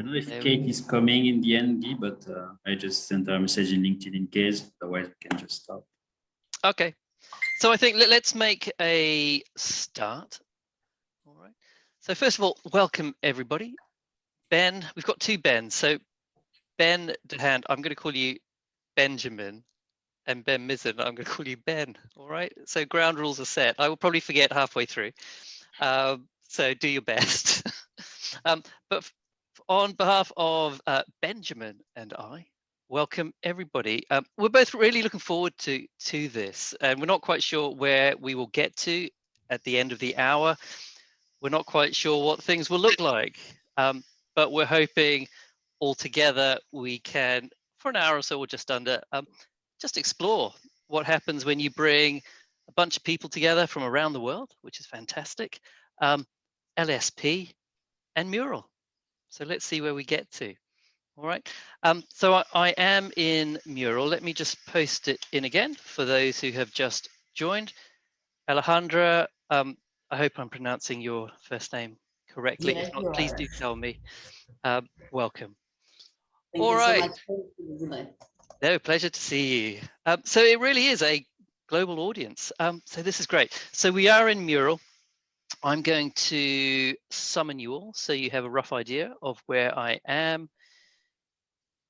don't know if Kate is coming in the end, Guy, but I just sent her a message in LinkedIn in case. Otherwise, we can just stop. Okay. So I think let's make a start. All right. So first of all, welcome everybody. Ben, we've got two Bens. So Ben DeHand, I'm going to call you Benjamin, and Ben Mizzen, I'm going to call you Ben. All right. So ground rules are set. I will probably forget halfway through. So do your best. But on behalf of Benjamin and I, welcome everybody. We're both really looking forward to this, and we're not quite sure where we will get to at the end of the hour. We're not quite sure what things will look like, but we're hoping all together we can, for an hour or so or just under, just explore what happens when you bring a bunch of people together from around the world, which is fantastic. LSP and Mural. So let's see where we get to. All right. So I am in Mural. Let me just post it in again for those who have just joined. Alejandra, I hope I'm pronouncing your first name correctly. Yes, If not, you please are. do tell me. Welcome. Thank All you right. so much for today. No, pleasure to see you. So it really is a global audience. So this is great. So we are in Mural. I'm going to summon you all so you have a rough idea of where I am.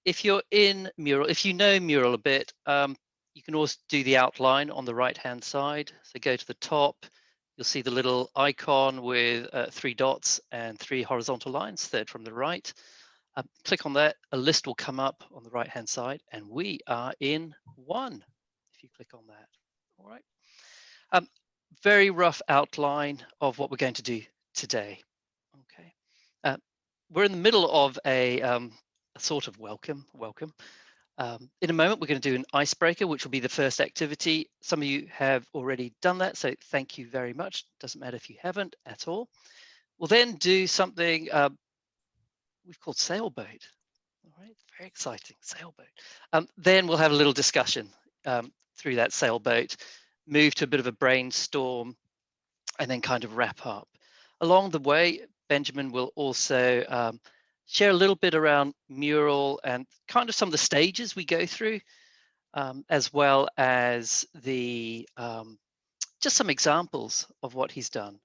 If you're in Mural, if you know Mural a bit, you can also do the outline on the right-hand side. So go to the top, you'll see the little icon with 3 dots and 3 horizontal lines, third from the right. Click on that, a list will come up on the right-hand side, and we are in 1, if you click on that. All right. Very rough outline of what we're going to do today. Okay. We're in the middle of a sort of welcome. In a moment, we're going to do an icebreaker, which will be the first activity. Some of you have already done that, so thank you very much. Doesn't matter if you haven't at all. We'll then do something we've called sailboat. All right, very exciting, sailboat. Then we'll have a little discussion through that sailboat, move to a bit of a brainstorm, and then kind of wrap up. Along the way, Benjamin will also share a little bit around Mural and kind of some of the stages we go through, as well as the just some examples of what he's done.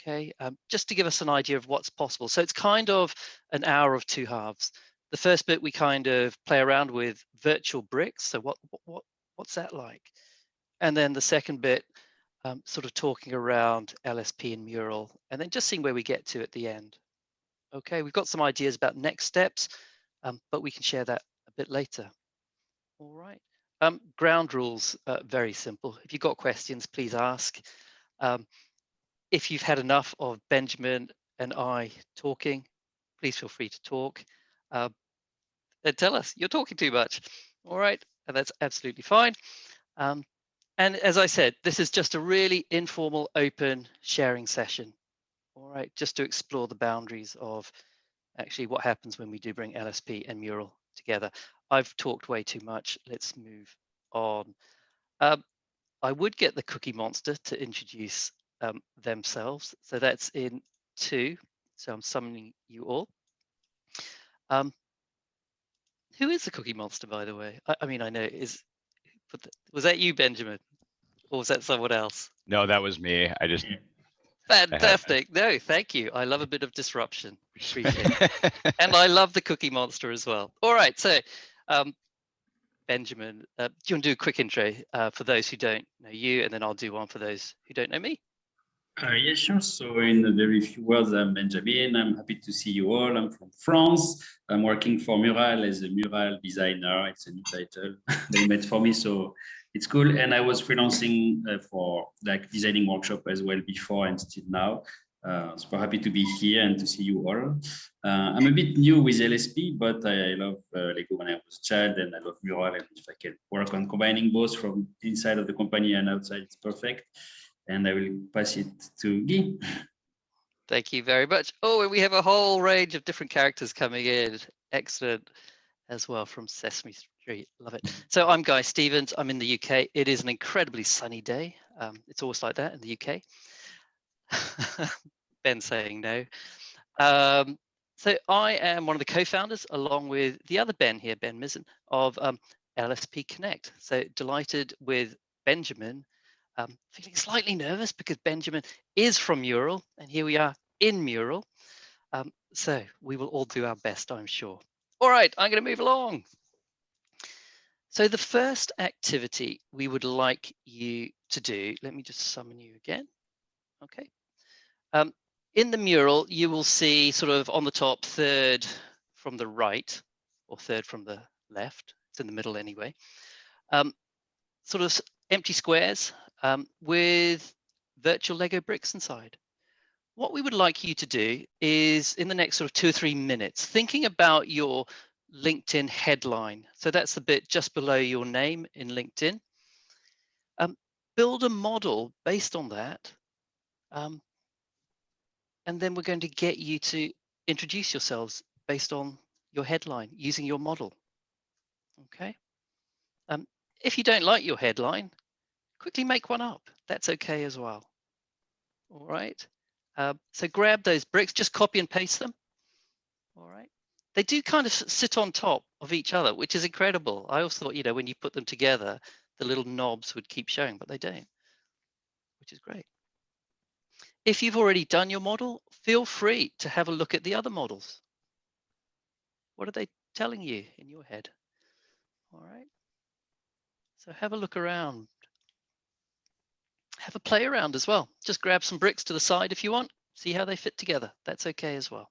Okay, just to give us an idea of what's possible. So it's kind of an hour of 2 halves. The first bit we kind of play around with virtual bricks. So what's that like? And then the second bit, sort of talking around LSP and Mural, and then just seeing where we get to at the end. Okay, we've got some ideas about next steps, but we can share that a bit later. All right. Ground rules, very simple. If you've got questions, please ask. If you've had enough of Benjamin and I talking, please feel free to talk. And tell us you're talking too much. All right, and that's absolutely fine. And as I said, this is just a really informal, open sharing session. All right, just to explore the boundaries of actually what happens when we do bring LSP and Mural together. I've talked way too much. Let's move on. I would get the Cookie Monster to introduce themselves. So that's in 2. So I'm summoning you all. Who is the Cookie Monster, by the way? I mean, I know was that you, Benjamin? Or was that someone else? No, that was me. I just fantastic. No, thank you. I love a bit of disruption. Appreciate it. And I love the Cookie Monster as well. All right, so Benjamin, do you want to do a quick intro for those who don't know you, and then I'll do one for those who don't know me? Yeah, sure. So in a very few words, I'm Benjamin. I'm happy to see you all. I'm from France. I'm working for Mural as a mural designer. It's a new title they made for me, so it's cool. And I was freelancing for like designing workshop as well before and still now. Super happy to be here and to see you all. I'm a bit new with LSP, but I love Lego when I was a child, and I love Mural. And if I can work on combining both from inside of the company and outside, it's perfect. And I will pass it to Guy. Thank you very much. Oh, and we have a whole range of different characters coming in. Excellent as well from Sesame Street. Love it. So I'm Guy Stevens. I'm in the UK. It is an incredibly sunny day. It's always like that in the UK. Ben saying no. So I am one of the co-founders, along with the other Ben here, Ben Mizzen, of LSP Connect. So delighted with Benjamin, feeling slightly nervous because Benjamin is from Mural, and here we are in Mural. So we will all do our best, I'm sure. All right, I'm going to move along. So the first activity we would like you to do, let me just summon you again. Okay. In the mural, you will see sort of on the top, third from the right, or third from the left. It's in the middle anyway. Sort of empty squares with virtual Lego bricks inside. What we would like you to do is, in the next sort of 2 or 3 minutes, thinking about your LinkedIn headline. So that's the bit just below your name in LinkedIn. Build a model based on that. And then we're going to get you to introduce yourselves based on your headline using your model. Okay. If you don't like your headline, quickly make one up. That's okay as well. All right. So grab those bricks, just copy and paste them. All right. They do kind of sit on top of each other, which is incredible. I always thought, you know, when you put them together, the little knobs would keep showing, but they don't, which is great. If you've already done your model, feel free to have a look at the other models. What are they telling you in your head? All right. So have a look around. Have a play around as well. Just grab some bricks to the side if you want. See how they fit together. That's okay as well.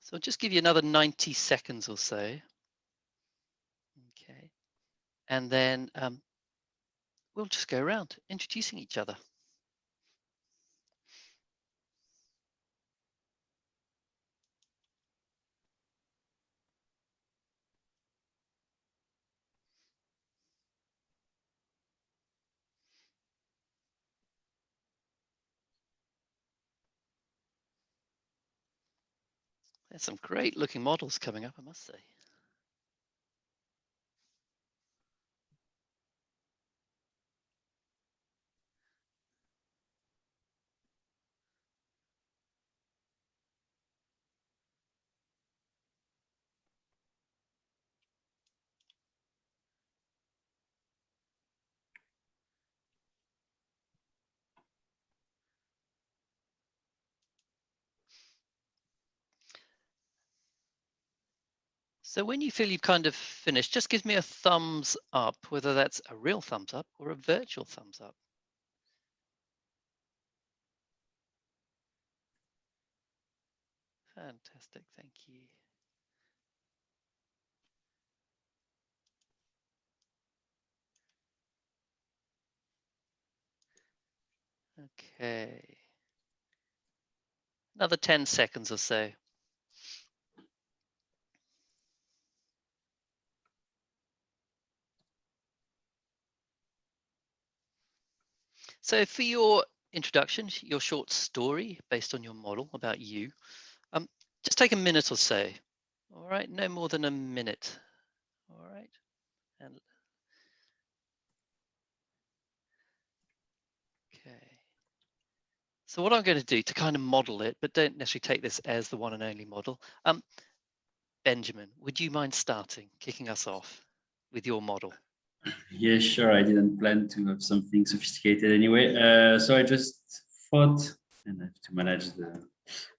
So I'll just give you another 90 seconds or so. Okay. And then we'll just go around introducing each other. There's some great looking models coming up, I must say. So when you feel you've kind of finished, just give me a thumbs up, whether that's a real thumbs up or a virtual thumbs up. Fantastic, thank you. Okay. Another 10 seconds or so. So for your introduction, your short story based on your model about you, just take a minute or so. All right, no more than a minute. All right. And okay. So what I'm going to do to kind of model it, but don't necessarily take this as the one and only model. Benjamin, would you mind starting, kicking us off with your model? Yeah, sure. I didn't plan to have something sophisticated anyway. So I just thought, and I have to manage the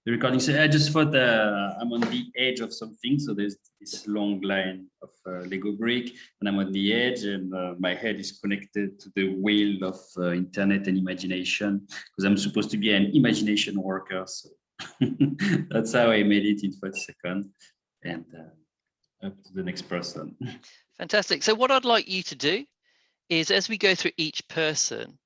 recording. So I just thought I'm on the edge of something. So there's this long line of Lego brick, and I'm on the edge, and my head is connected to the wheel of internet and imagination, because I'm supposed to be an imagination worker. So that's how I made it in 30 seconds. And up to the next person. Fantastic. So what I'd like you to do is, as we go through each person,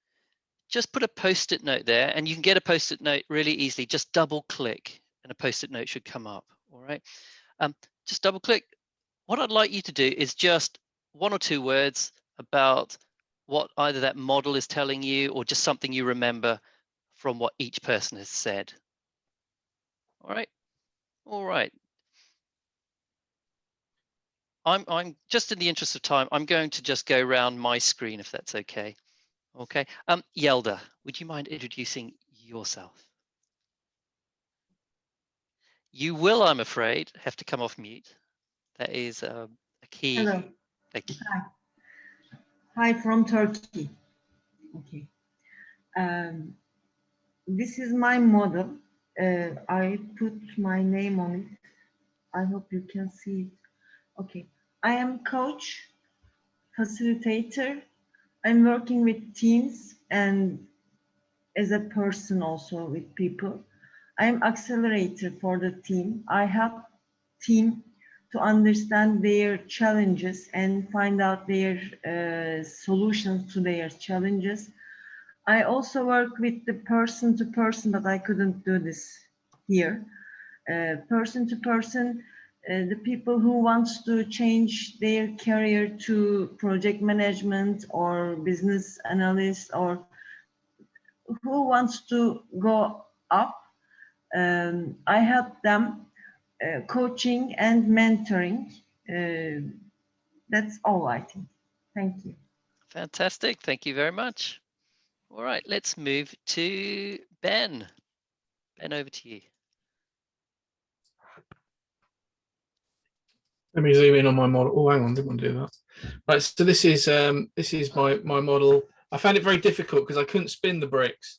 just put a post-it note there, and you can get a post-it note really easily. Just double click and a post-it note should come up. All right. Just double click. What I'd like you to do is just 1 or 2 words about what either that model is telling you or just something you remember from what each person has said. All right. All right. I'm just in the interest of time, I'm going to just go around my screen if that's okay. Okay. Yelda, would you mind introducing yourself? You will, I'm afraid, have to come off mute. That is a key. Hello. Thank you. Hi. Hi from Turkey. Okay. This is my model. I put my name on it. I hope you can see it. Okay. I am coach, facilitator. I'm working with teams and as a person also with people. I'm accelerator for the team. I help team to understand their challenges and find out their solutions to their challenges. I also work with the person to person, but I couldn't do this here. Person to person, the people who wants to change their career to project management or business analyst or who wants to go up. I help them coaching and mentoring. That's all I think. Thank you. Fantastic. Thank you very much. All right, let's move to Ben. Ben, over to you. Let me zoom in on my model. Oh, hang on, didn't want to do that. Right, so this is my model. I found it very difficult because I couldn't spin the bricks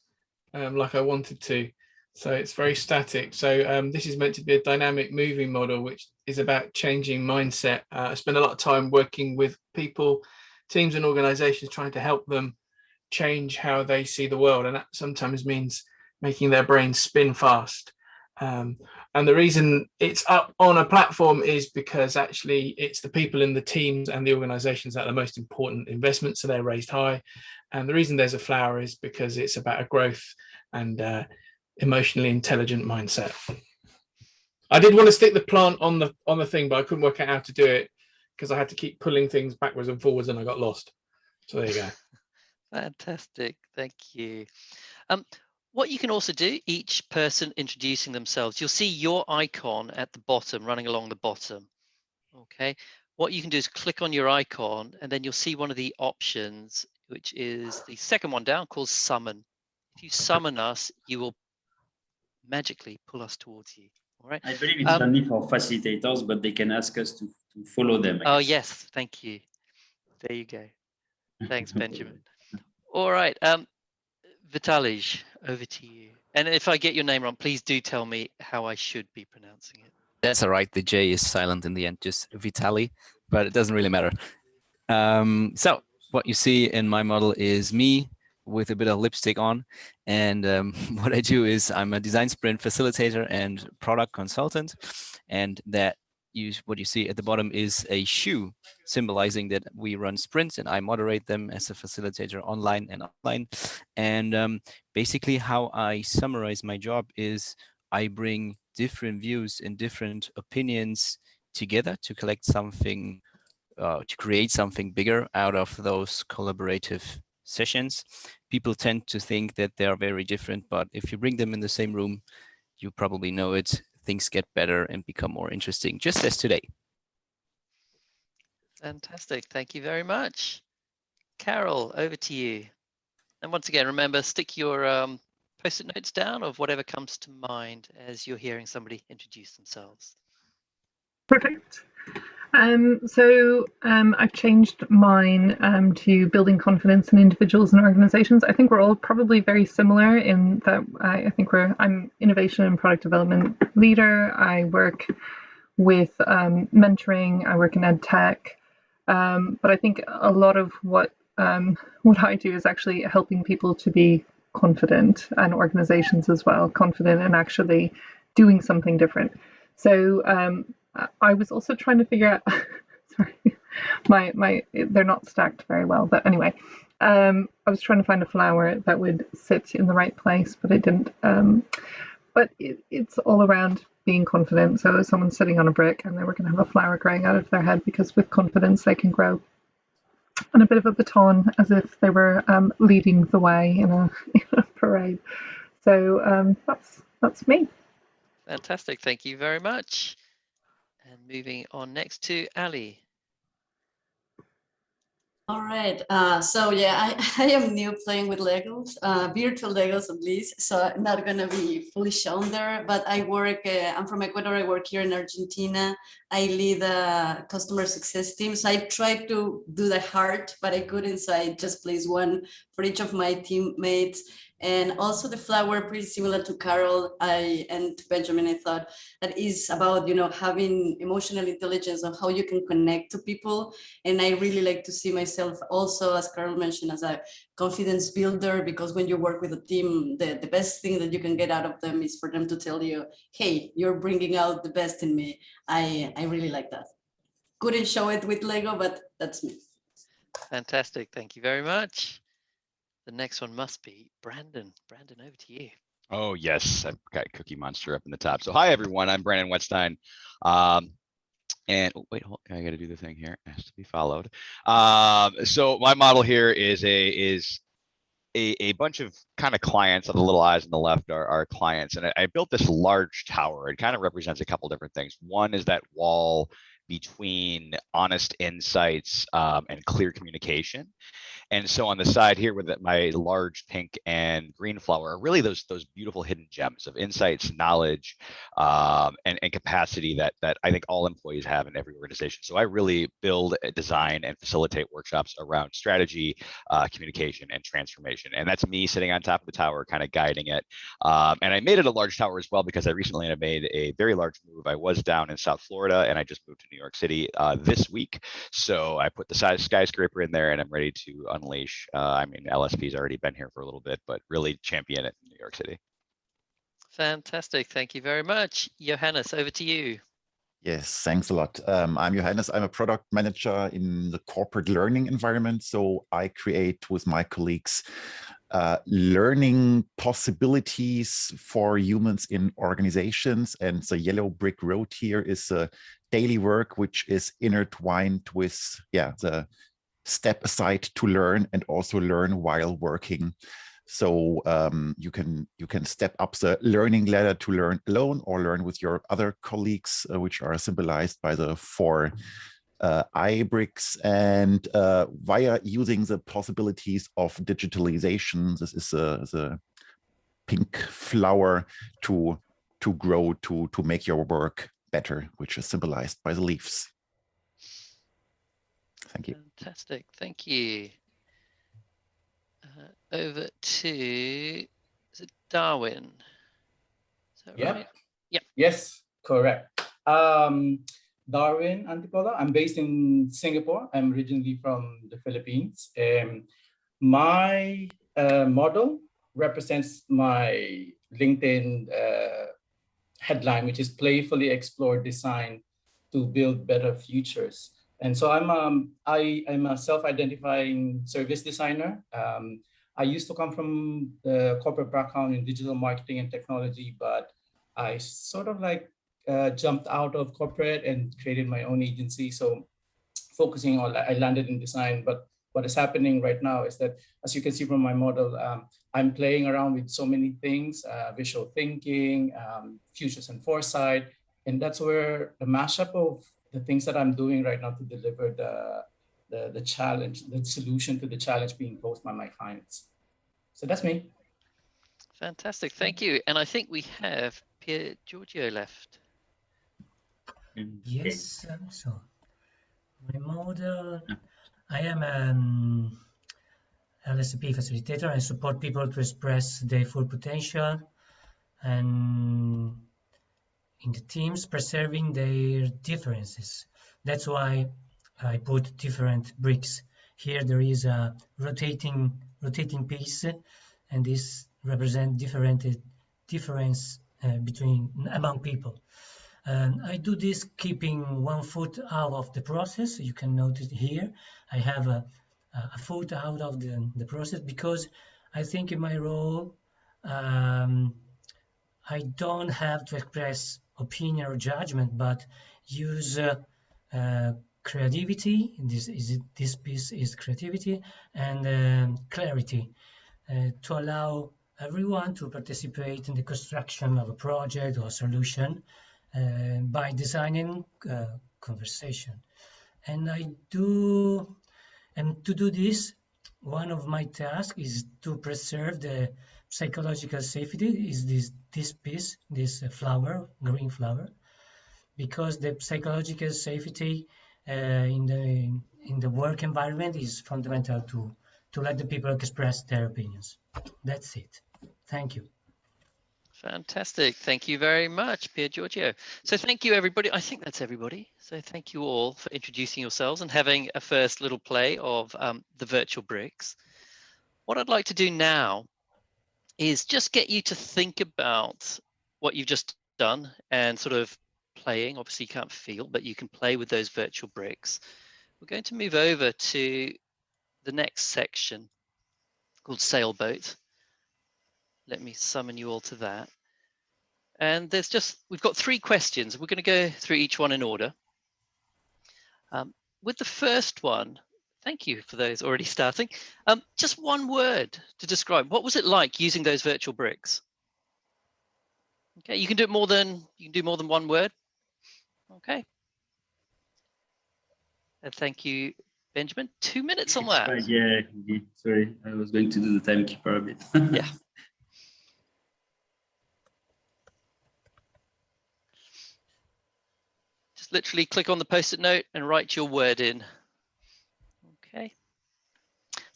like I wanted to. So it's very static. So this is meant to be a dynamic moving model, which is about changing mindset. I spend a lot of time working with people, teams and organizations, trying to help them change how they see the world. And that sometimes means making their brains spin fast. And the reason it's up on a platform is because actually it's the people in the teams and the organizations that are the most important investments. So they're raised high. And the reason there's a flower is because it's about a growth and emotionally intelligent mindset. I did want to stick the plant on the thing, but I couldn't work out how to do it because I had to keep pulling things backwards and forwards and I got lost. So there you go. Fantastic. Thank you. What you can also do, each person introducing themselves, you'll see your icon at the bottom, running along the bottom. Okay. What you can do is click on your icon and then you'll see one of the options, which is the second one down, called Summon. If you summon us, you will magically pull us towards you. All right. I believe it's only for facilitators, but they can ask us to follow them. Oh, yes. Thank you. There you go. Thanks, Benjamin. All right. Vitalis, over to you. And if I get your name wrong, please do tell me how I should be pronouncing it. That's all right. The J is silent in the end, just Vitali, but it doesn't really matter. So what you see in my model is me with a bit of lipstick on. And what I do is I'm a design sprint facilitator and product consultant. And what you see at the bottom is a shoe, symbolizing that we run sprints and I moderate them as a facilitator online and offline. And basically how I summarize my job is I bring different views and different opinions together to collect something, to create something bigger out of those collaborative sessions. People tend to think that they are very different, but if you bring them in the same room, you probably know it, things get better and become more interesting, just as today. Fantastic. Thank you very much. Carol, over to you. And once again, remember, stick your post-it notes down of whatever comes to mind as you're hearing somebody introduce themselves. Perfect. I've changed mine to building confidence in individuals and organizations. I think we're all probably very similar in that I think I'm innovation and product development leader. I work with mentoring. I work in ed tech. But I think a lot of what I do is actually helping people to be confident, and organizations as well, confident in actually doing something different. So I was also trying to figure out, sorry, they're not stacked very well, but anyway, I was trying to find a flower that would sit in the right place, but it didn't. But it's all around being confident. So someone's sitting on a brick and they were going to have a flower growing out of their head, because with confidence they can grow. And a bit of a baton, as if they were leading the way in a parade. So that's me. Fantastic. Thank you very much. And moving on next to Ali. All right. So yeah, I am new playing with Legos, virtual Legos at least. So I'm not gonna be fully shown there. But I work. I'm from Ecuador. I work here in Argentina. I lead a customer success team. So I tried to do the heart, but I couldn't. So I just placed one for each of my teammates. And also the flower, pretty similar to Carol and to Benjamin. I thought that is about having emotional intelligence of how you can connect to people. And I really like to see myself also, as Carol mentioned, as a confidence builder, because when you work with a team, the best thing that you can get out of them is for them to tell you, hey, you're bringing out the best in me. I really like that. Couldn't show it with Lego, but that's me. Fantastic. Thank you very much. The next one must be Brandon. Brandon, over to you. Oh, yes. I've got Cookie Monster up in the top. So hi, everyone. I'm Brandon Wetstein. And wait, I got to do the thing here. It has to be followed. So my model here is a bunch of kind of clients. The little eyes on the left are clients. And I built this large tower. It kind of represents a couple different things. One is that wall between honest insights and clear communication. And so on the side here with my large pink and green flower are really those beautiful hidden gems of insights, knowledge, and capacity that I think all employees have in every organization. So I really build, design, and facilitate workshops around strategy, communication, and transformation. And that's me sitting on top of the tower, kind of guiding it. And I made it a large tower as well because I recently made a very large move. I was down in South Florida and I just moved to New York City this week. So I put the skyscraper in there and I'm ready to unleash. I mean, LSP's already been here for a little bit, but really champion it in New York City. Fantastic. Thank you very much. Johannes, over to you. Yes, thanks a lot. I'm Johannes. I'm a product manager in the corporate learning environment. So I create with my colleagues learning possibilities for humans in organizations. And the yellow brick road here is a daily work, which is intertwined with the step aside to learn and also learn while working. So you can step up the learning ladder to learn alone or learn with your other colleagues, which are symbolized by the 4 eye bricks, and via using the possibilities of digitalization. This is the pink flower to grow, to make your work better, which is symbolized by the leaves. Thank you. Fantastic. Thank you. Over to, is it Darwin? Is that right? Yep. Yes, correct. Darwin Antipola. I'm based in Singapore. I'm originally from the Philippines. My model represents my LinkedIn headline, which is playfully explore design to build better futures. And so I'm a self-identifying service designer. I used to come from the corporate background in digital marketing and technology, but I sort of jumped out of corporate and created my own agency. So focusing on, I landed in design, but what is happening right now is that, as you can see from my model, I'm playing around with so many things, visual thinking, futures and foresight. And that's where the mashup of the things that I'm doing right now to deliver the challenge, the solution to the challenge being posed by my clients. So that's me. Fantastic, thank you. And I think we have Pier Giorgio left. Yes, so my model, I am an LSP facilitator. I support people to express their full potential and in the teams preserving their differences. That's why I put different bricks. Here there is a rotating piece, and this represents difference among people. I do this keeping 1 foot out of the process. You can notice here I have a foot out of the process because I think in my role I don't have to express opinion or judgment, but use creativity. This piece is creativity and clarity to allow everyone to participate in the construction of a project or solution by designing conversation. And I do And to do this, one of my tasks is to preserve the psychological safety, is this piece, this flower, green flower, because the psychological safety in the work environment is fundamental to let the people express their opinions. That's it. Thank you. Fantastic. Thank you very much, Pier Giorgio. So thank you, everybody. I think that's everybody. So thank you all for introducing yourselves and having a first little play of the virtual bricks. What I'd like to do now is just get you to think about what you've just done and sort of playing. Obviously, you can't feel, but you can play with those virtual bricks. We're going to move over to the next section called Sailboat. Let me summon you all to that. And we've got 3 questions. We're going to go through each one in order. With the first one, thank you for those already starting. Just one word to describe. What was it like using those virtual bricks? Okay, you can do more than one word. Okay. And thank you, Benjamin. 2 minutes on that. Right, yeah, indeed. Sorry, I was going to do the timekeeper a bit. Yeah. Just literally click on the post-it note and write your word in. Okay.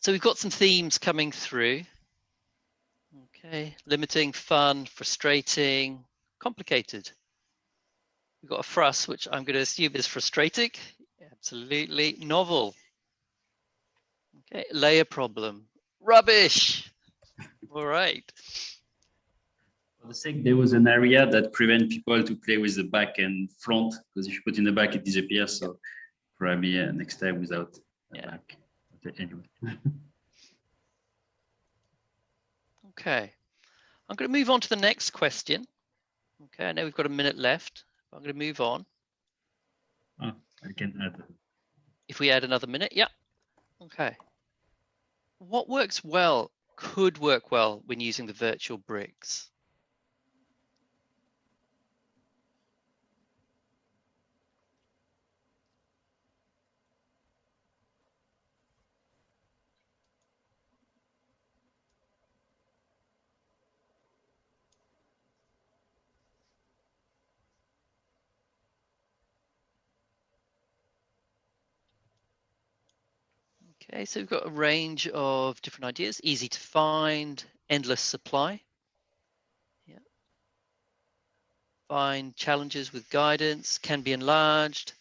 So we've got some themes coming through. Okay, limiting, fun, frustrating, complicated. We've got a frust, which I'm going to assume is frustrating. Absolutely. Novel. Okay, layer problem. Rubbish. All right. For the sake, there was an area that prevent people to play with the back and front, because if you put in the back, it disappears. So probably next time without the back. But anyway. Okay. I'm going to move on to the next question. Okay, I know we've got a minute left. I'm going to move on. Oh, I can add. If we add another minute, yeah. Okay. What works well, could work well when using the virtual bricks? Okay, so we've got a range of different ideas. Easy to find, endless supply. Yeah. Find challenges with guidance, can be enlarged.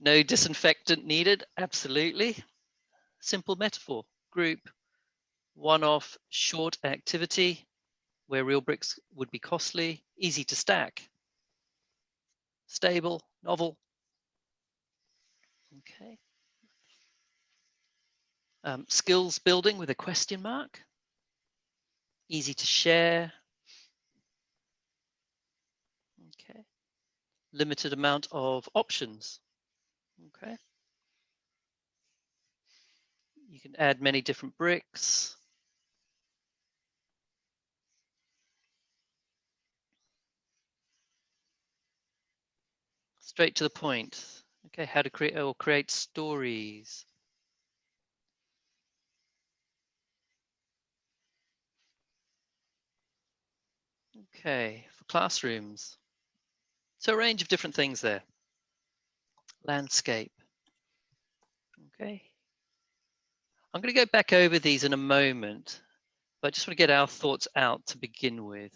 No disinfectant needed, absolutely. Simple metaphor, group, one-off short activity where real bricks would be costly, easy to stack. Stable, novel. Okay. Skills building with a question mark. Easy to share. Okay. Limited amount of options. Okay. You can add many different bricks. Straight to the point. Okay, how to create stories. Okay, for classrooms. So a range of different things there. Landscape. Okay. I'm going to go back over these in a moment, but I just want to get our thoughts out to begin with.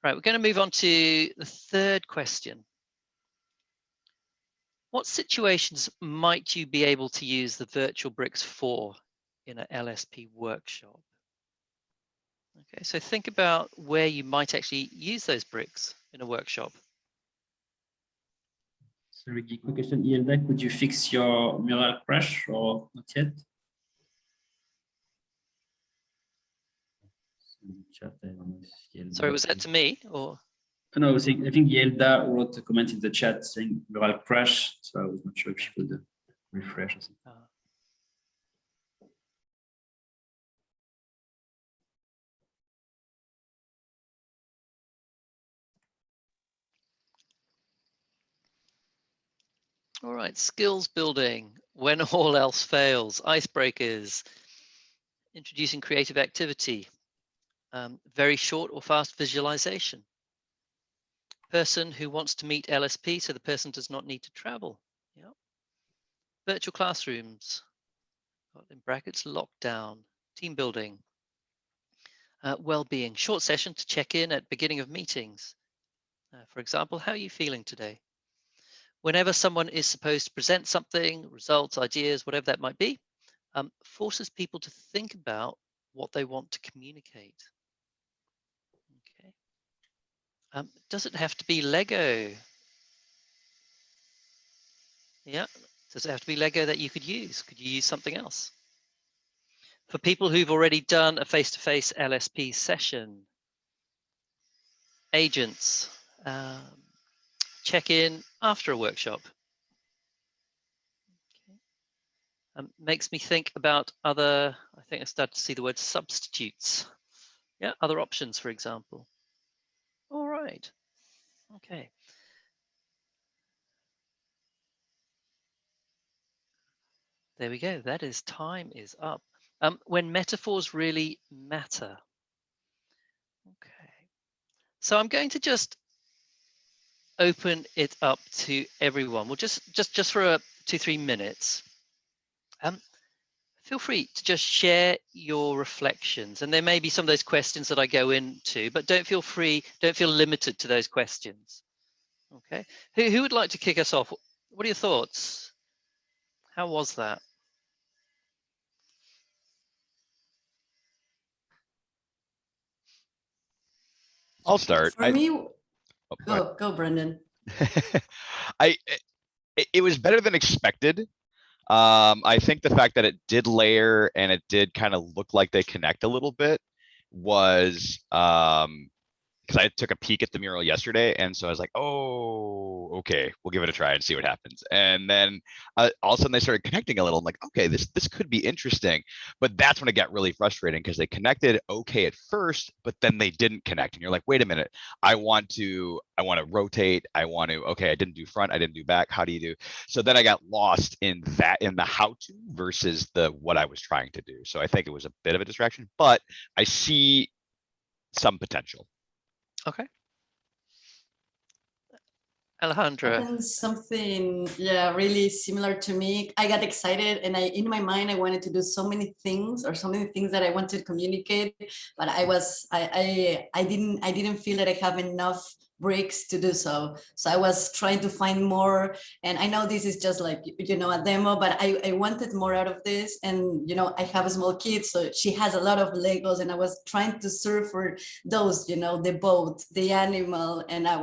Right, we're going to move on to the third question. What situations might you be able to use the virtual bricks for in an LSP workshop? Okay, so think about where you might actually use those bricks in a workshop. Sorry, quick question. Yelda, could you fix your mural crash or not yet? Sorry, was that to me or? No, I think Yelda wrote a comment in the chat saying mural crash, so I was not sure if she could refresh or something. All right, skills building when all else fails, icebreakers, introducing creative activity, very short or fast visualization, person who wants to meet LSP so the person does not need to travel. Yep. Virtual classrooms, in brackets, lockdown, team building, well-being, short session to check in at beginning of meetings. For example, how are you feeling today? Whenever someone is supposed to present something, results, ideas, whatever that might be, forces people to think about what they want to communicate. Okay. Does it have to be Lego? Yeah. Does it have to be Lego that you could use? Could you use something else? For people who've already done a face-to-face LSP session, agents, check in after a workshop. Makes me think about other, I think I started to see the word substitutes. Yeah, other options, for example. All right. Okay. There we go. That is, time is up. When metaphors really matter. Okay. So I'm going to just open it up to everyone. Well, just for 2-3 minutes. Feel free to just share your reflections, and there may be some of those questions that I go into, but don't feel limited to those questions. Okay, who would like to kick us off? What are your thoughts? How was that? I'll start. For me, Oh, go ahead. go, Brendan. It was better than expected. I think the fact that it did layer and it did kind of look like they connect a little bit was because I took a peek at the mural yesterday, and so I was like, oh, okay, we'll give it a try and see what happens. And then all of a sudden they started connecting a little. I'm like, okay, this could be interesting. But that's when it got really frustrating, because they connected okay at first, but then they didn't connect. And you're like, wait a minute, I want to rotate. Okay, I didn't do front, I didn't do back. How do you do? So then I got lost in the how to versus what I was trying to do. So I think it was a bit of a distraction, but I see some potential. Okay. Alejandra. Happened something, yeah, really similar to me. I got excited, and in my mind, I wanted to do so many things that I wanted to communicate, but I didn't feel that I have enough breaks to do so. So I was trying to find more, and I know this is just like, a demo, but I wanted more out of this. And, I have a small kid, so she has a lot of Legos, and I was trying to search for those, the boat, the animal, and I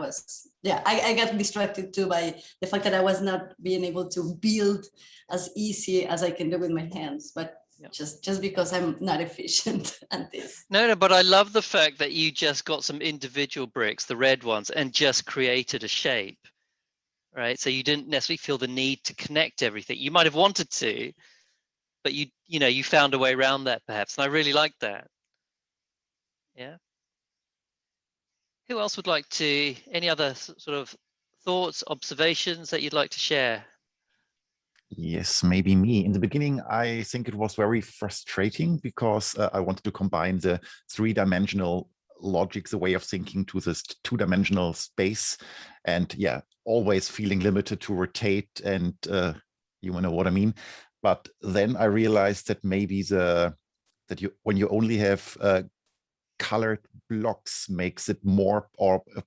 got distracted too by the fact that I was not being able to build as easy as I can do with my hands, but just because I'm not efficient at this. No, but I love the fact that you just got some individual bricks, the red ones, and just created a shape, right? So you didn't necessarily feel the need to connect everything. You might have wanted to, but you found a way around that perhaps. And I really like that. Yeah. Who else would like to, any other sort of thoughts, observations that you'd like to share? Yes, maybe me. In the beginning, I think it was very frustrating because I wanted to combine the three-dimensional logic, the way of thinking, to this two-dimensional space. And yeah, always feeling limited to rotate, and you know what I mean. But then I realized that maybe when you only have colored blocks makes it more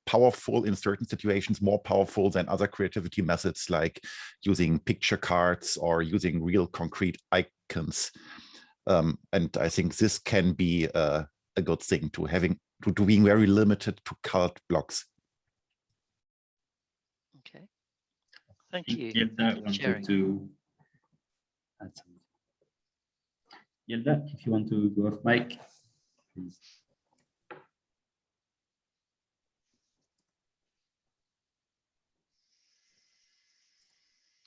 powerful in certain situations, more powerful than other creativity methods like using picture cards or using real concrete icons. And I think this can be a good thing to being very limited to colored blocks. Okay, thank you. Yelda wanted to add something. Yelda, if you want to go off mic, please.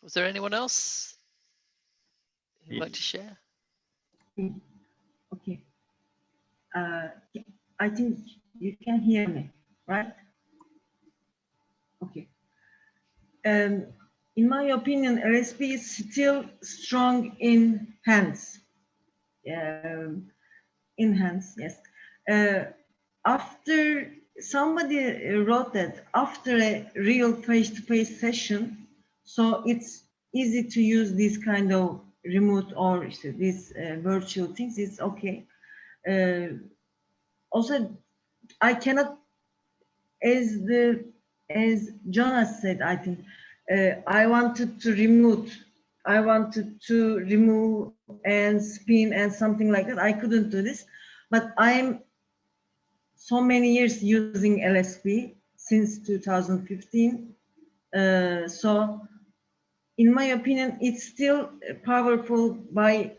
Was there anyone else who'd like to share? Okay. I think you can hear me, right? Okay. in my opinion, LSP is still strong in hands. In hands, yes. After somebody wrote that after a real face-to-face session, so it's easy to use this kind of remote or these virtual things. It's okay. Also, I cannot, as Jonas said, I think I wanted to remove and spin and something like that. I couldn't do this, but I'm so many years using LSP since 2015. So in my opinion, it's still powerful by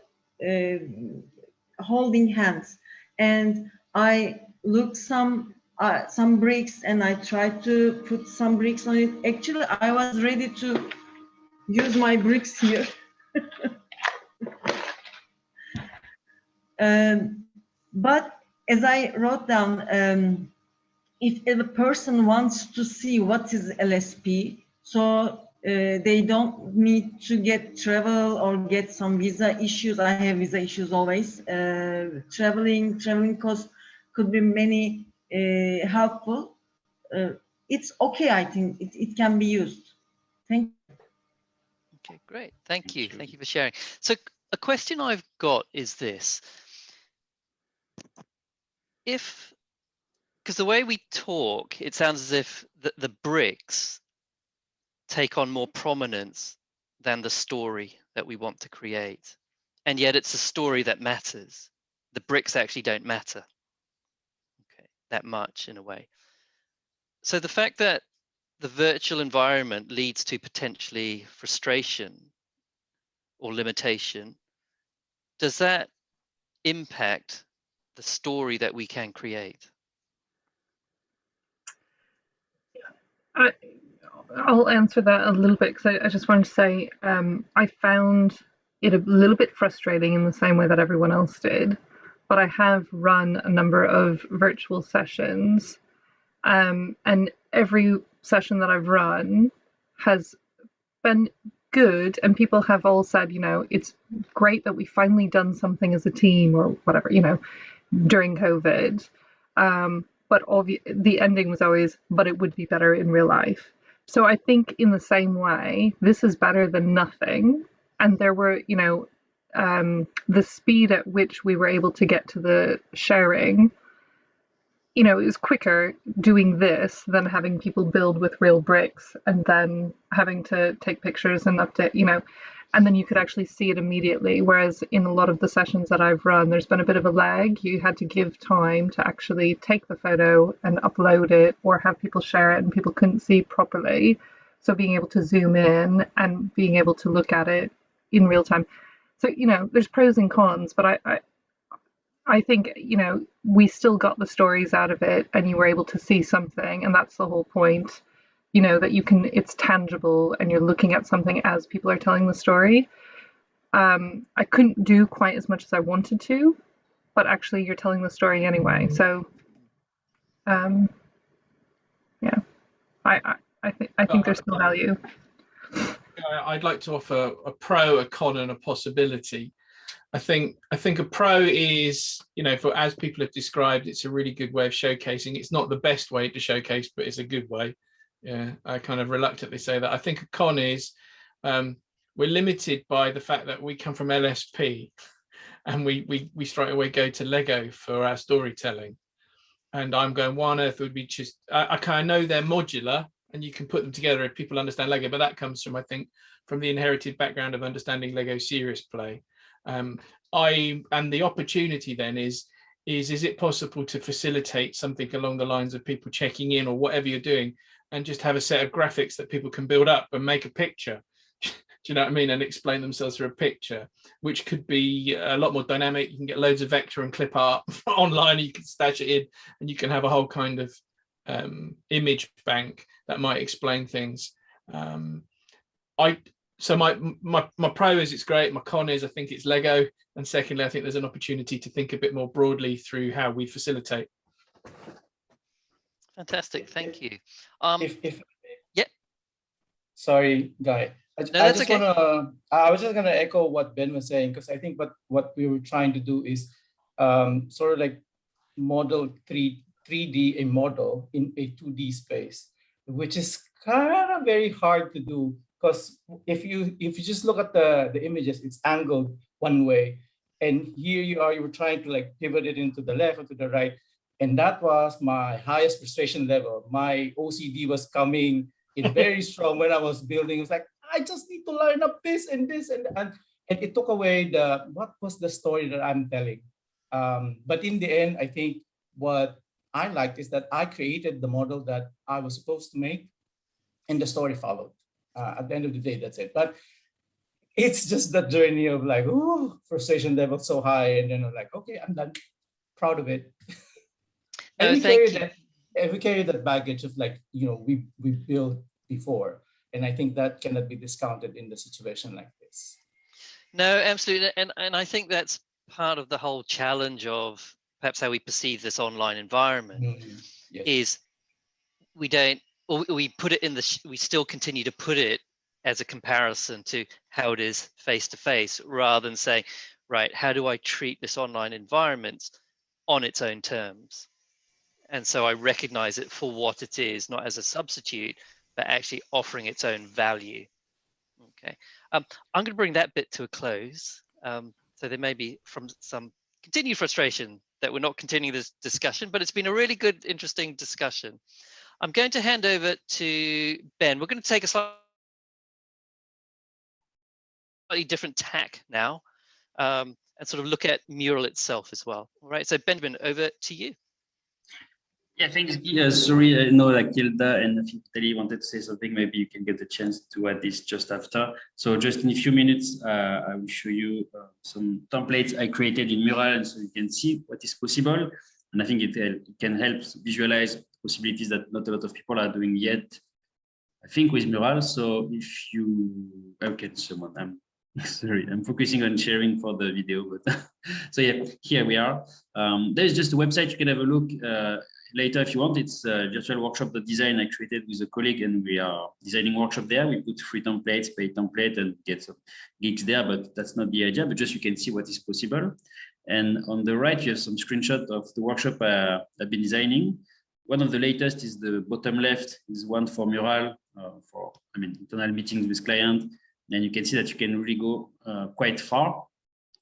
holding hands. And I looked some bricks and I tried to put some bricks on it. Actually, I was ready to use my bricks here. But as I wrote down, if a person wants to see what is LSP, so they don't need to get travel or get some visa issues. I have visa issues always. Traveling costs could be many helpful. It's okay, I think it can be used. Thank you. Okay, great. Thank you. Thank you for sharing. So a question I've got is this. Because the way we talk, it sounds as if the bricks take on more prominence than the story that we want to create. And yet it's a story that matters. The bricks actually don't matter, okay, that much in a way. So the fact that the virtual environment leads to potentially frustration or limitation, does that impact the story that we can create? I'll answer that a little bit because I just wanted to say I found it a little bit frustrating in the same way that everyone else did, but I have run a number of virtual sessions, and every session that I've run has been good, and people have all said, you know, it's great that we finally done something as a team or whatever, you know, during COVID. But the ending was always, but it would be better in real life. So I think in the same way, this is better than nothing. And there were, you know, the speed at which we were able to get to the sharing, you know, it was quicker doing this than having people build with real bricks and then having to take pictures and update, you know, and then you could actually see it immediately. Whereas in a lot of the sessions that I've run, there's been a bit of a lag. You had to give time to actually take the photo and upload it or have people share it, and people couldn't see properly. So being able to zoom in and being able to look at it in real time. So, you know, there's pros and cons, but I think, you know, we still got the stories out of it and you were able to see something, and that's the whole point, you know, that you can, it's tangible and you're looking at something as people are telling the story. I couldn't do quite as much as I wanted to, but actually you're telling the story anyway. So, yeah, I think there's still value. I'd like to offer a pro, a con, and a possibility. I think a pro is, you know, for as people have described, it's a really good way of showcasing. It's not the best way to showcase, but it's a good way. Yeah, I kind of reluctantly say that. I think a con is we're limited by the fact that we come from LSP, and we straight away go to Lego for our storytelling. And I'm going, why on earth would we just? I kind of know they're modular, and you can put them together if people understand Lego, but that comes from, I think, from the inherited background of understanding Lego serious play. And the opportunity then is it possible to facilitate something along the lines of people checking in or whatever you're doing, and just have a set of graphics that people can build up and make a picture, do you know what I mean, and explain themselves through a picture, which could be a lot more dynamic. You can get loads of vector and clip art online, and you can stash it in, and you can have a whole kind of image bank that might explain things. So my pro is it's great. My con is I think it's Lego. And secondly, I think there's an opportunity to think a bit more broadly through how we facilitate. Fantastic, thank you. If yeah. Sorry, Guy. I just want to, I was just going to echo what Ben was saying, because I think what we were trying to do is sort of like model 3D a model in a 2D space, which is kind of very hard to do, because if you just look at the images, it's angled one way, and here you were trying to like pivot it into the left or to the right, and that was my highest frustration level. My OCD was coming in very strong when I was building. It was like, I just need to line up this and this and it took away what was the story that I'm telling. But in the end, I think what I liked is that I created the model that I was supposed to make, and the story followed. At the end of the day, that's it. But it's just the journey of like, oh, frustration level so high, and then I'm like, okay, I'm done. Proud of it. And we carry that baggage of like, we built before, and I think that cannot be discounted in the situation like this. No, absolutely, and I think that's part of the whole challenge of perhaps how we perceive this online environment. Yes. Is we don't, or we put it in we still continue to put it as a comparison to how it is face to face, rather than saying, right, how do I treat this online environment on its own terms? And so I recognize it for what it is, not as a substitute, but actually offering its own value. Okay, I'm going to bring that bit to a close. So there may be some continued frustration that we're not continuing this discussion, but it's been a really good, interesting discussion. I'm going to hand over to Ben. We're going to take a slightly different tack now, and sort of look at Mural itself as well. All right, so Benjamin, over to you. Yeah, thanks. Yeah, sorry, I know like Hilda and I think Vitaly wanted to say something. Maybe you can get the chance to add this just after. So just in a few minutes, I will show you some templates I created in Mural, and so you can see what is possible. And I think it can help visualize possibilities that not a lot of people are doing yet, I think, with Mural. So if you, okay, someone, I'm sorry, I'm focusing on sharing for the video, but so yeah, here we are. There's just a website you can have a look later if you want. It's virtual workshop.design I created with a colleague, and we are designing workshop there. We put free templates, paid template, and get some gigs there, but that's not the idea, but just you can see what is possible. And on the right, you have some screenshots of the workshop I've been designing. One of the latest is the bottom left, is one for Mural, for internal meetings with client. And you can see that you can really go quite far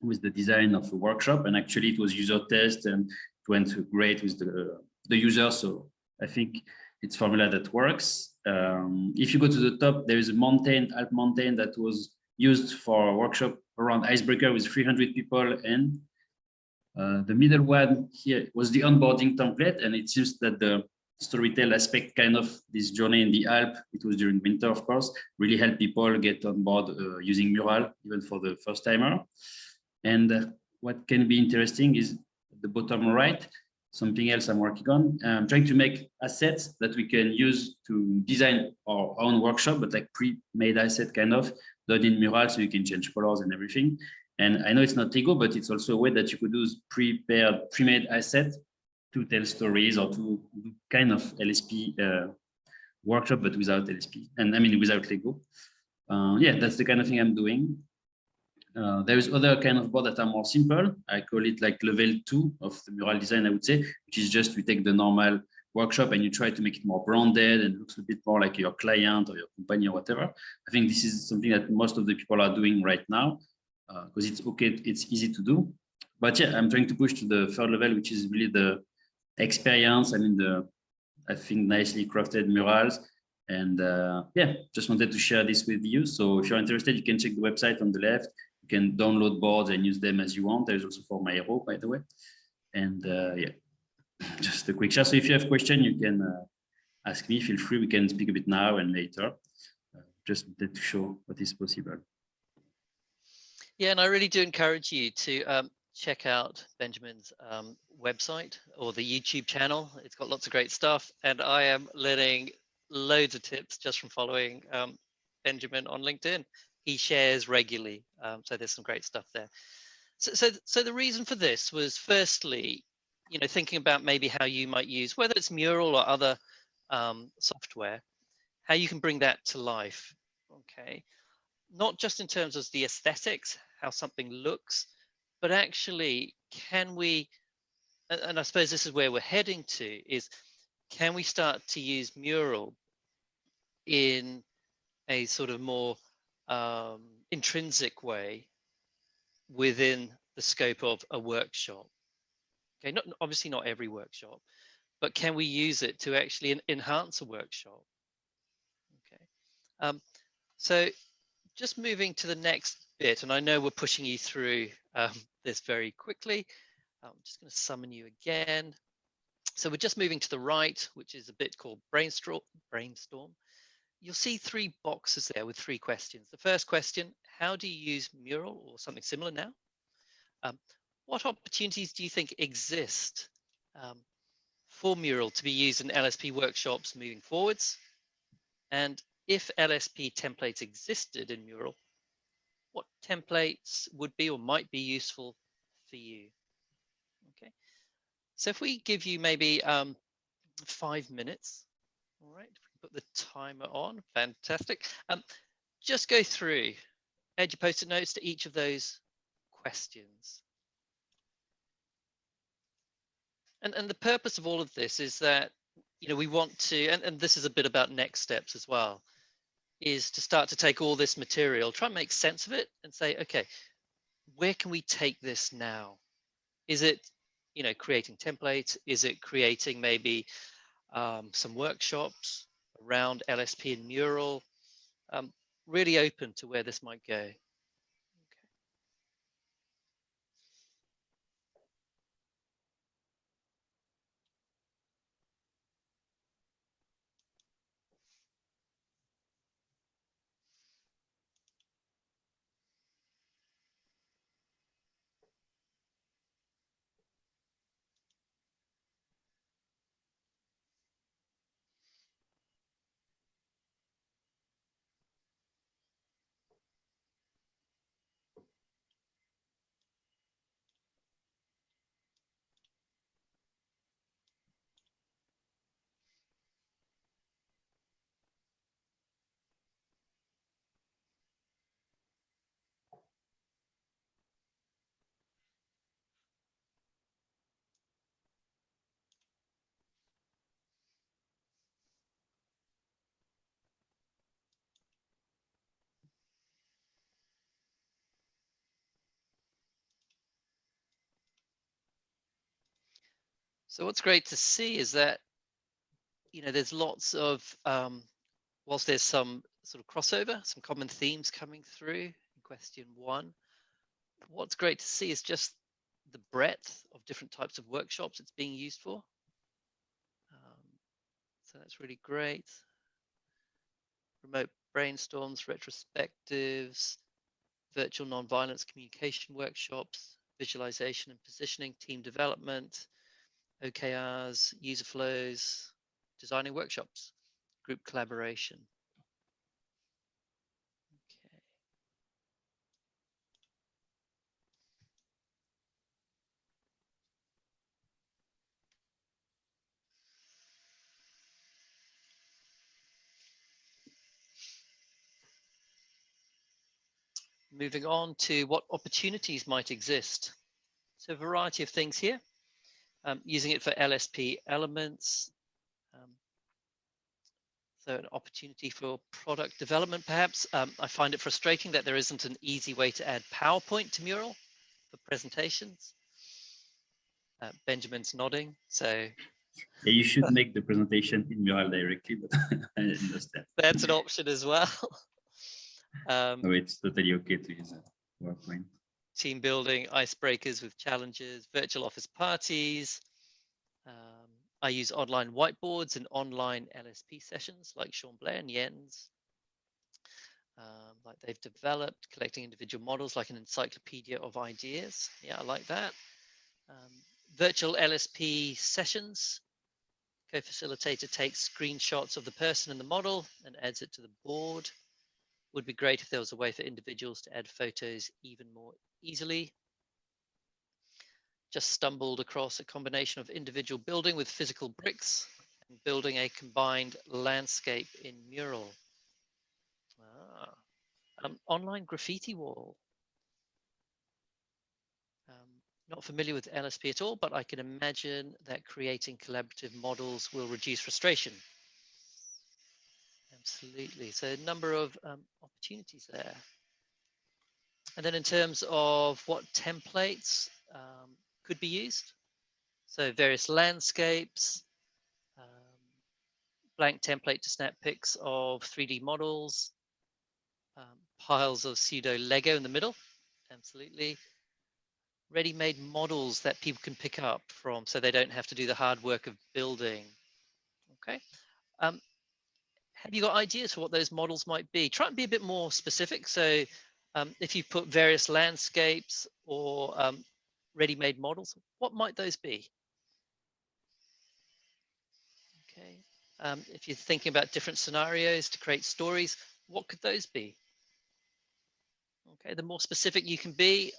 with the design of a workshop. And actually it was user test and it went great with the user. So I think it's formula that works. If you go to the top, there is a mountain, Alp mountain, that was used for a workshop around Icebreaker with 300 people. And the middle one here was the onboarding template. And it seems that the storytell aspect, kind of this journey in the Alp, it was during winter, of course, really help people get on board using Mural, even for the first timer. And what can be interesting is the bottom right, something else I'm working on. I'm trying to make assets that we can use to design our own workshop, but like pre-made asset kind of done in Mural, so you can change colors and everything. And I know it's not Lego, but it's also a way that you could use prepared, pre-made assets to tell stories or to do kind of LSP workshop, but without LSP. And I mean, without Lego. Yeah, that's the kind of thing I'm doing. There's other kind of board that are more simple. I call it like level 2 of the Mural design, I would say, which is just we take the normal workshop and you try to make it more branded and looks a bit more like your client or your company or whatever. I think this is something that most of the people are doing right now because it's okay, it's easy to do. But yeah, I'm trying to push to the third level, which is really the experience. I mean, I think nicely crafted murals. And yeah, just wanted to share this with you. So if you're interested, you can check the website on the left. You can download boards and use them as you want. There's also for my hero, by the way. And yeah, just a quick share. So if you have questions, you can ask me. Feel free. We can speak a bit now and later. Just wanted to show what is possible. Yeah, and I really do encourage you to check out Benjamin's website or the YouTube channel. It's got lots of great stuff, and I am learning loads of tips just from following Benjamin on LinkedIn. He shares regularly, so there's some great stuff there. So the reason for this was, firstly, thinking about maybe how you might use, whether it's Mural or other software, how you can bring that to life. Okay. not just in terms of the aesthetics, how something looks, but actually, can we, and I suppose this is where we're heading to, is can we start to use Mural in a sort of more intrinsic way within the scope of a workshop? Okay, not obviously not every workshop, but can we use it to actually enhance a workshop? Okay, so just moving to the next bit, and I know we're pushing you through this very quickly. I'm just going to summon you again. So we're just moving to the right, which is a bit called Brainstorm. You'll see 3 boxes there with 3 questions. The first question, how do you use Mural or something similar now? What opportunities do you think exist for Mural to be used in LSP workshops moving forwards? And if LSP templates existed in Mural, what templates would be or might be useful for you? Okay, so if we give you maybe 5 minutes, all right, if we put the timer on, fantastic. Just go through, add your post-it notes to each of those questions. And the purpose of all of this is that, you know, we want to, and this is a bit about next steps as well, is to start to take all this material, try and make sense of it and say, okay, where can we take this now? Is it, you know, creating templates? Is it creating maybe some workshops around LSP and Mural? Really open to where this might go. Okay. So what's great to see is that, you know, there's lots of, whilst there's some sort of crossover, some common themes coming through in question 1, what's great to see is just the breadth of different types of workshops it's being used for. So that's really great. Remote brainstorms, retrospectives, virtual nonviolence communication workshops, visualization and positioning, team development, OKRs, user flows, designing workshops, group collaboration. Okay. Moving on to what opportunities might exist. So a variety of things here. Using it for LSP elements. So an opportunity for product development, perhaps. I find it frustrating that there isn't an easy way to add PowerPoint to Mural for presentations. Benjamin's nodding, so. Yeah, you should make the presentation in Mural directly, but I understand. That's an option as well. No, it's totally okay to use a PowerPoint. Team building, icebreakers with challenges, virtual office parties. I use online whiteboards and online LSP sessions like Sean Blair and Jens. Like they've developed, collecting individual models like an encyclopedia of ideas. Yeah, I like that. Virtual LSP sessions. Co-facilitator takes screenshots of the person and the model and adds it to the board. Would be great if there was a way for individuals to add photos even more easily. Just stumbled across a combination of individual building with physical bricks and building a combined landscape in Mural. Online graffiti wall. Not familiar with LSP at all, but I can imagine that creating collaborative models will reduce frustration. Absolutely. So a number of opportunities there. And then in terms of what templates could be used, so various landscapes, blank template to snap pics of 3D models, piles of pseudo Lego in the middle, absolutely. Ready-made models that people can pick up from so they don't have to do the hard work of building. Okay. Have you got ideas for what those models might be? Try and be a bit more specific. So if you put various landscapes or ready-made models, what might those be? Okay. If you're thinking about different scenarios to create stories, what could those be? Okay, the more specific you can be,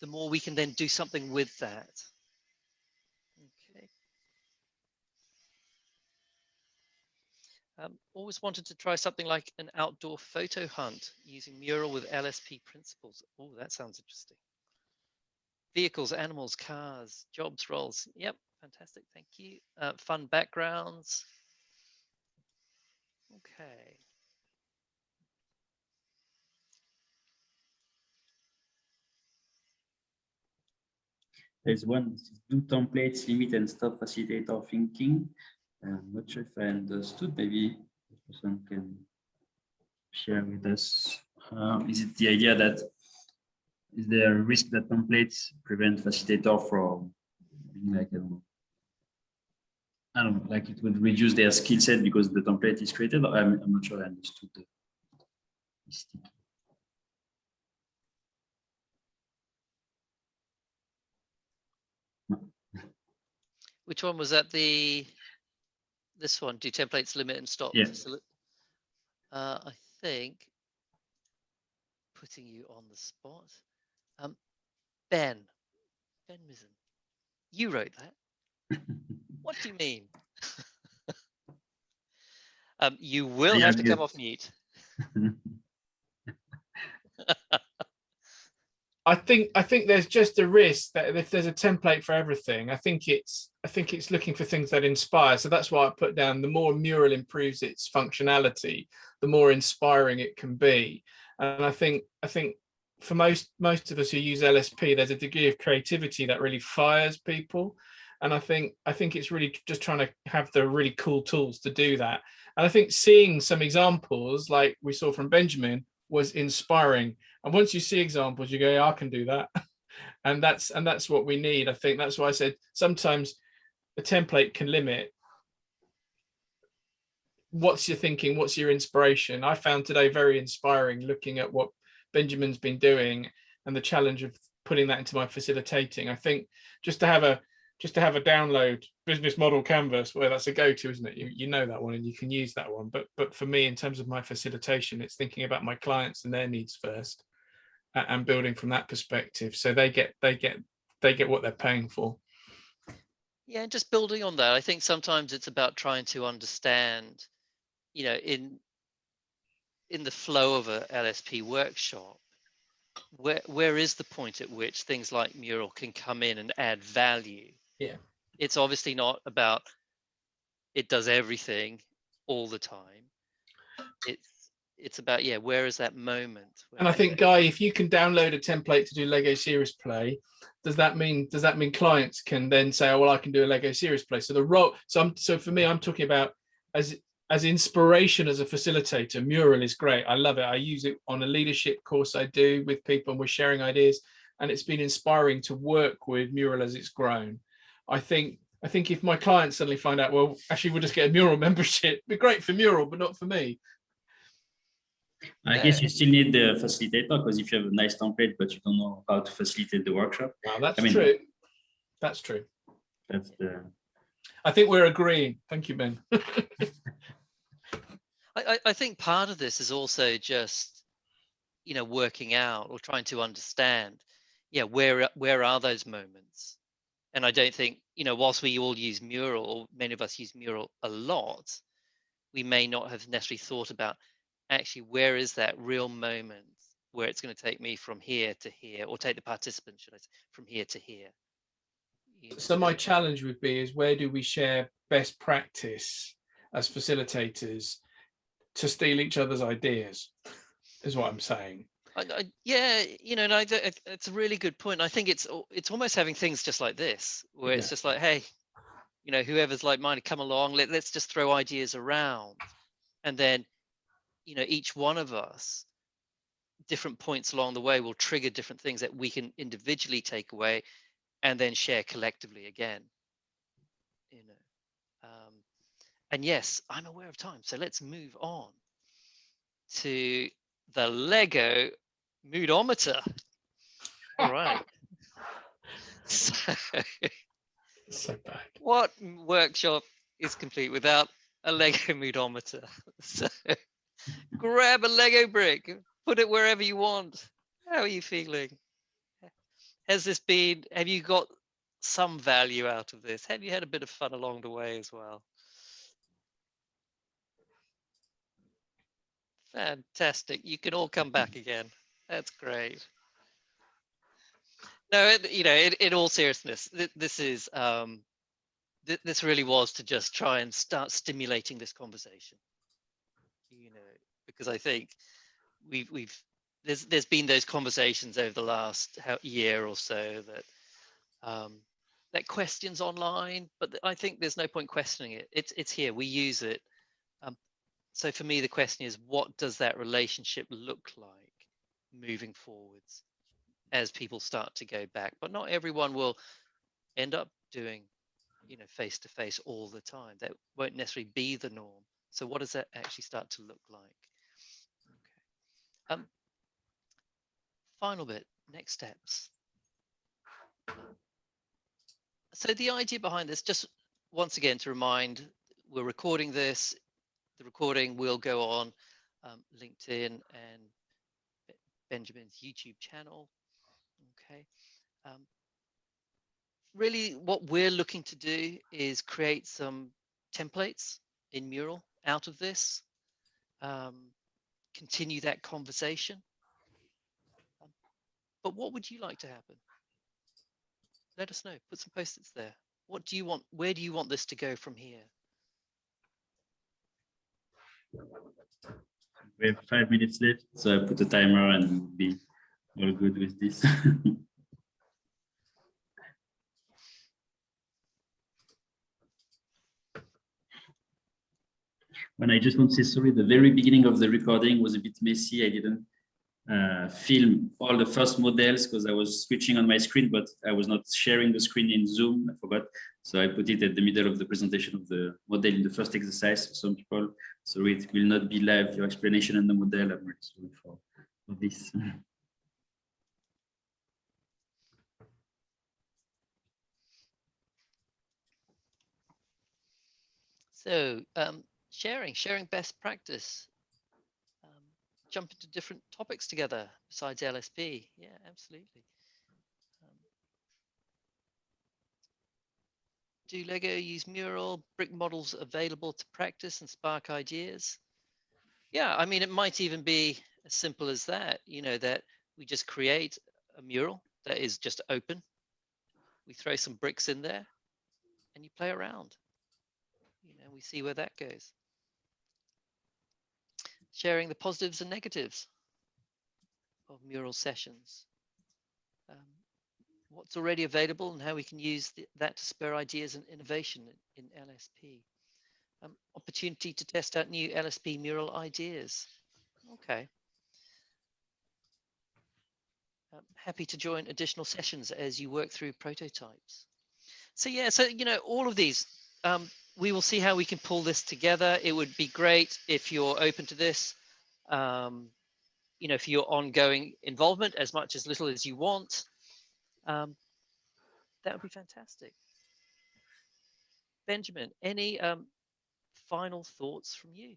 the more we can then do something with that. Okay. Always wanted to try something like an outdoor photo hunt using Mural with LSP principles. Oh, that sounds interesting. Vehicles, animals, cars, jobs, roles. Yep, fantastic. Thank you. Fun backgrounds. Okay. There's one, do templates limit and stop facilitator thinking. I'm not sure if I understood. Maybe the person can share with us. Is it the idea that is there a risk that templates prevent facilitator from being like, I don't know, like it would reduce their skill set because the template is created? I'm not sure I understood the mistake. Which one was that? This one, do templates limit and stop? Yeah. I think putting you on the spot. Ben Misen, you wrote that. What do you mean? You will have to come off mute. I think there's just a risk that if there's a template for everything, I think it's looking for things that inspire. So that's why I put down the more Mural improves its functionality, the more inspiring it can be. And I think for most of us who use LSP, there's a degree of creativity that really fires people. And I think it's really just trying to have the really cool tools to do that. And I think seeing some examples like we saw from Benjamin was inspiring. And once you see examples, you go, yeah, I can do that. and that's what we need. I think that's why I said sometimes a template can limit. What's your thinking? What's your inspiration? I found today very inspiring looking at what Benjamin's been doing and the challenge of putting that into my facilitating. I think just to have a download business model canvas, where that's a go-to, isn't it? You know that one and you can use that one. But for me, in terms of my facilitation, it's thinking about my clients and their needs first, and building from that perspective, so they get what they're paying for. Yeah, and just building on that, I think sometimes it's about trying to understand, you know, in the flow of a LSP workshop, where is the point at which things like Mural can come in and add value? Yeah. It's obviously not about it does everything all the time. It's about, yeah, where is that moment? And I think, Guy, if you can download a template to do Lego Series Play, does that mean clients can then say, oh, well, I can do a Lego Series Play? So the role, so for me, I'm talking about as inspiration as a facilitator. Mural is great. I love it. I use it on a leadership course I do with people, and we're sharing ideas. And it's been inspiring to work with Mural as it's grown. I think if my clients suddenly find out, well, actually, we'll just get a Mural membership, it'd be great for Mural, but not for me. I guess you still need the facilitator, because if you have a nice template, but you don't know how to facilitate the workshop. Well, that's true. That's true. That's the. I think we're agreeing. Thank you, Ben. I think part of this is also just, you know, working out or trying to understand, yeah, where are those moments? And I don't think, you know, whilst we all use Mural, or many of us use Mural a lot, we may not have necessarily thought about actually, where is that real moment where it's going to take me from here to here, or take the participant, should I say, from here to here? You know, So my challenge would be is where do we share best practice as facilitators to steal each other's ideas, is what I'm saying. Yeah, you know, and it's a really good point. I think it's almost having things just like this, where it's just like, hey, you know, whoever's like-minded, come along, let's just throw ideas around. And then, you know, each one of us, different points along the way will trigger different things that we can individually take away and then share collectively again, you know. And yes, I'm aware of time, so let's move on to the Lego moodometer. All right. So bad. What workshop is complete without a Lego moodometer? So grab a Lego brick, put it wherever you want. How are you feeling? Have you got some value out of this? Have you had a bit of fun along the way as well? Fantastic. You can all come back again. That's great. No, you know, in all seriousness, this is this really was to just try and start stimulating this conversation. You know, because I think there's been those conversations over the last year or so that questions online, but I think there's no point questioning it. It's here. We use it. So for me, the question is, what does that relationship look like moving forwards as people start to go back? But not everyone will end up doing, you know, face-to-face all the time. That won't necessarily be the norm. So what does that actually start to look like? Okay. Final bit, next steps. So the idea behind this, just once again to remind, we're recording this. The recording will go on LinkedIn and Benjamin's YouTube channel. Okay. Really, what we're looking to do is create some templates in Mural out of this. Continue that conversation. But what would you like to happen? Let us know. Put some post-its there. What do you want? Where do you want this to go from here? We have 5 minutes left, so I put a timer and we'll be all good with this. When I just want to say sorry, the very beginning of the recording was a bit messy. I didn't film all the first models because I was switching on my screen, but I was not sharing the screen in Zoom. I forgot. So I put it at the middle of the presentation of the model in the first exercise. For some people, so it will not be live, your explanation and the model. I'm really sorry for this. So sharing best practice. Jump into different topics together besides LSP. Yeah, absolutely. Do Lego use Mural? Brick models available to practice and spark ideas? Yeah, I mean, it might even be as simple as that, you know, that we just create a mural that is just open. We throw some bricks in there and you play around. You know, we see where that goes. Sharing the positives and negatives of mural sessions. What's already available and how we can use that to spur ideas and innovation in LSP. Opportunity to test out new LSP mural ideas. Okay. Happy to join additional sessions as you work through prototypes. So yeah, so you know, all of these, we will see how we can pull this together. It would be great if you're open to this, you know, for your ongoing involvement, as much as little as you want. That would be fantastic. Benjamin, any final thoughts from you?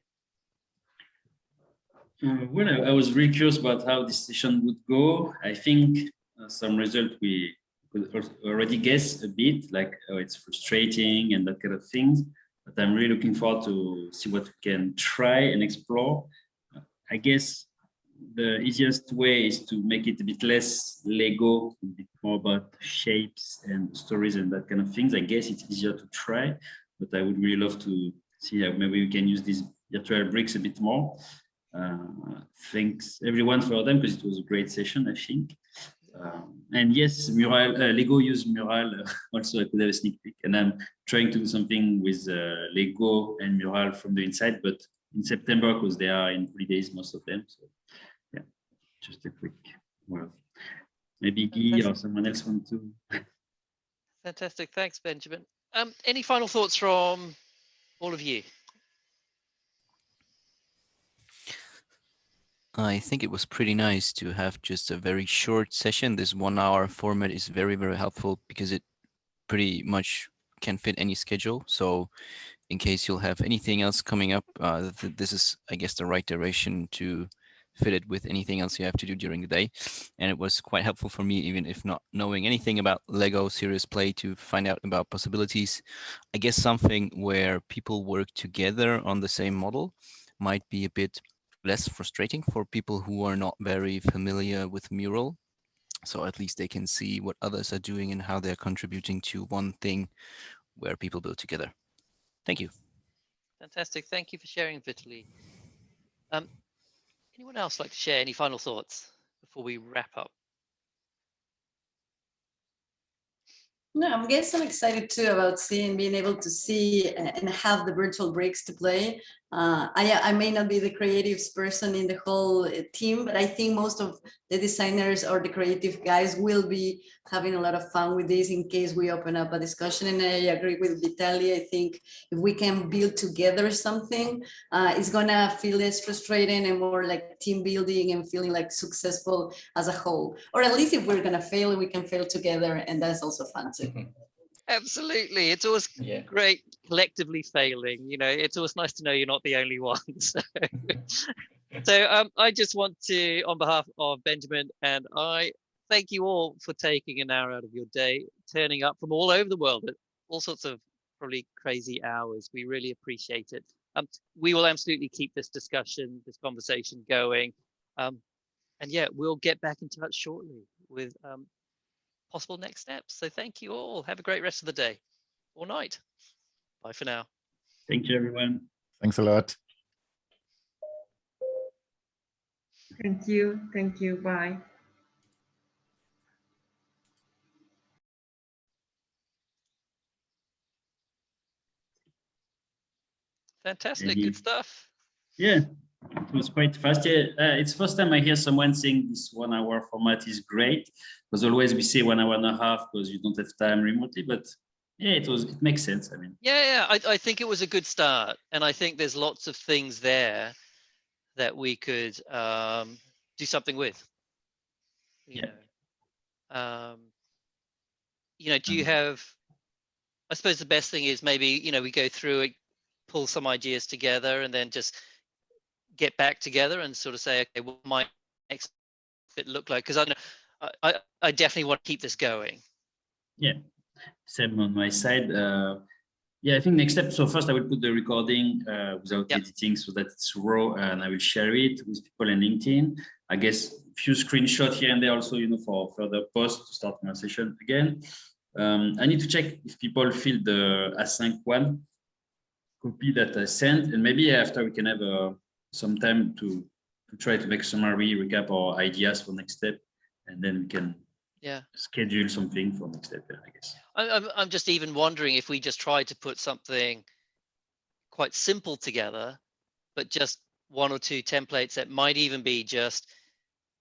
Well, I was really curious about how this session would go. I think some result we could already guess a bit, like it's frustrating and that kind of things. But I'm really looking forward to see what we can try and explore. I guess the easiest way is to make it a bit less Lego, a bit more about shapes and stories and that kind of things. I guess it's easier to try, but I would really love to see how maybe we can use these virtual bricks a bit more. Thanks everyone for them, because it was a great session, I think. And yes, Mural, Lego use Mural also. I could have a sneak peek, and I'm trying to do something with Lego and Mural from the inside, but in September, because they are in holidays, most of them. So yeah, just a quick word. Maybe Guy or someone else want to. Fantastic, thanks, Benjamin. Any final thoughts from all of you? I think it was pretty nice to have just a very short session. This 1 hour format is very, very helpful because it pretty much can fit any schedule. So in case you'll have anything else coming up, this is, I guess, the right duration to fit it with anything else you have to do during the day. And it was quite helpful for me, even if not knowing anything about Lego Serious Play, to find out about possibilities. I guess something where people work together on the same model might be a bit less frustrating for people who are not very familiar with Mural. So at least they can see what others are doing and how they're contributing to one thing where people build together. Thank you. Fantastic. Thank you for sharing, Vitaly. Anyone else like to share any final thoughts before we wrap up? No, I guess I'm excited too about being able to see and have the virtual breaks to play. I may not be the creative person in the whole team, but I think most of the designers or the creative guys will be having a lot of fun with this in case we open up a discussion. And I agree with Vitaly. I think if we can build together something, it's gonna feel less frustrating and more like team building and feeling like successful as a whole. Or at least if we're gonna fail, we can fail together, and that's also fun too. Absolutely. It's always great collectively failing. You know, it's always nice to know you're not the only one. So I just want to, on behalf of Benjamin and I, thank you all for taking an hour out of your day, turning up from all over the world at all sorts of probably crazy hours. We really appreciate it. We will absolutely keep this discussion, this conversation going. And yeah, we'll get back in touch shortly with possible next steps. So thank you all. Have a great rest of the day or night. Bye for now. Thank you, everyone. Thanks a lot. Thank you. Thank you. Bye. Fantastic. Good stuff. Yeah, it was quite fast. Yeah, it's first time I hear someone saying this 1 hour format is great, because always we say 1 hour and a half because you don't have time remotely, but yeah, it makes sense. I mean, yeah, I think it was a good start, and I think there's lots of things there that we could do something with. You know, do you have, I suppose the best thing is maybe, you know, we go through it, pull some ideas together, and then just get back together and sort of say, okay, what might next fit look like? Because I definitely want to keep this going. Yeah, same on my side. Yeah, I think next step. So first I will put the recording without editing so that it's raw, and I will share it with people on LinkedIn. I guess a few screenshots here and there also, you know, for further posts to start my session again. I need to check if people fill the async one copy that I sent, and maybe after we can have some time to try to make a summary, recap our ideas for next step, and then we can schedule something for next step, I guess. I'm just even wondering if we just try to put something quite simple together, but just 1 or 2 templates that might even be just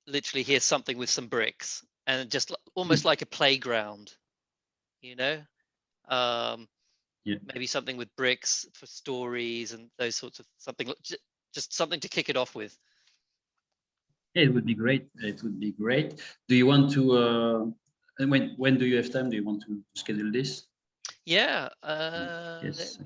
literally here's something with some bricks, and just almost like a playground, you know? Maybe something with bricks for stories and those sorts of something, just something to kick it off with. Yeah, it would be great. It would be great. Do you want to, and when do you have time? Do you want to schedule this? Yeah. Yes.